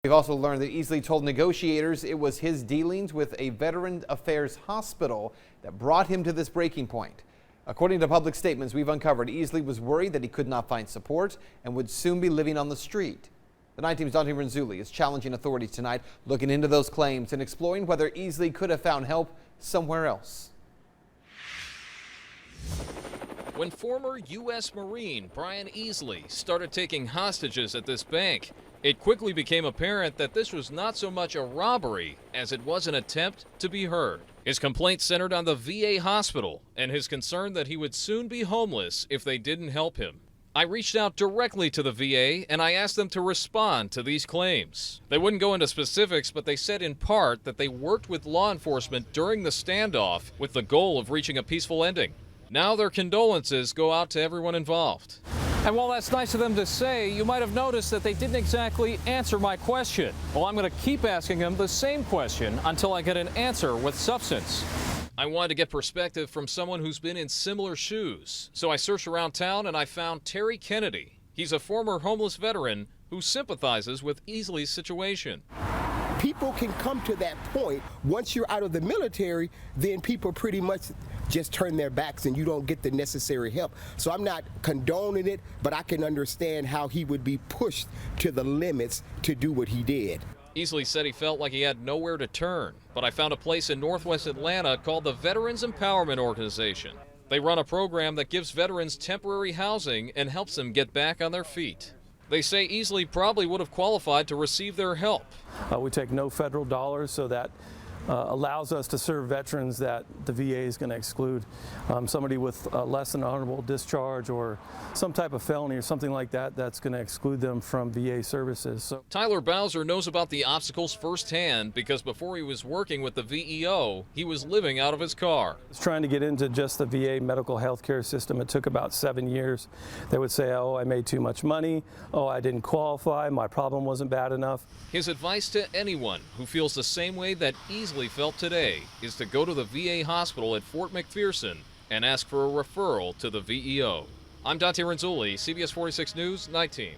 We've also learned that Easley told negotiators it was his dealings with a Veteran Affairs hospital that brought him to this breaking point. According to public statements we've uncovered, Easley was worried that he could not find support and would soon be living on the street. The 9 Team's Dante Renzulli is challenging authorities tonight, looking into those claims and exploring whether Easley could have found help somewhere else. When former U.S. Marine Brian Easley started taking hostages at this bank, it quickly became apparent that this was not so much a robbery as it was an attempt to be heard. His complaint centered on the VA hospital and his concern that he would soon be homeless if they didn't help him. I reached out directly to the VA and I asked them to respond to these claims. They wouldn't go into specifics, but they said in part that they worked with law enforcement during the standoff with the goal of reaching a peaceful ending. Now their condolences go out to everyone involved. And while that's nice of them to say, you might have noticed that they didn't exactly answer my question. Well, I'm going to keep asking them the same question until I get an answer with substance. I wanted to get perspective from someone who's been in similar shoes. So I searched around town and I found Terry Kennedy. He's a former homeless veteran who sympathizes with Easley's situation. People can come to that point. Once you're out of the military, then people pretty much just turn their backs and you don't get the necessary help. So I'm not condoning it, but I can understand how he would be pushed to the limits to do what he did. Easley said he felt like he had nowhere to turn, but I found a place in Northwest Atlanta called the Veterans Empowerment Organization. They run a program that gives veterans temporary housing and helps them get back on their feet. They say Easley probably would have qualified to receive their help. We take no federal dollars, so that allows us to serve veterans that the VA is going to exclude. Somebody with less than honorable discharge or some type of felony or something like that, that's going to exclude them from VA services. So Tyler Bowser knows about the obstacles firsthand because before he was working with the VEO, he was living out of his car. I was trying to get into just the VA medical health care system. It took about 7 years. They would say, oh, I made too much money. Oh, I didn't qualify. My problem wasn't bad enough. His advice to anyone who feels the same way that Easley felt today is to go to the VA hospital at Fort McPherson and ask for a referral to the VEO. I'm Dante Renzulli, CBS 46 News, Night Team.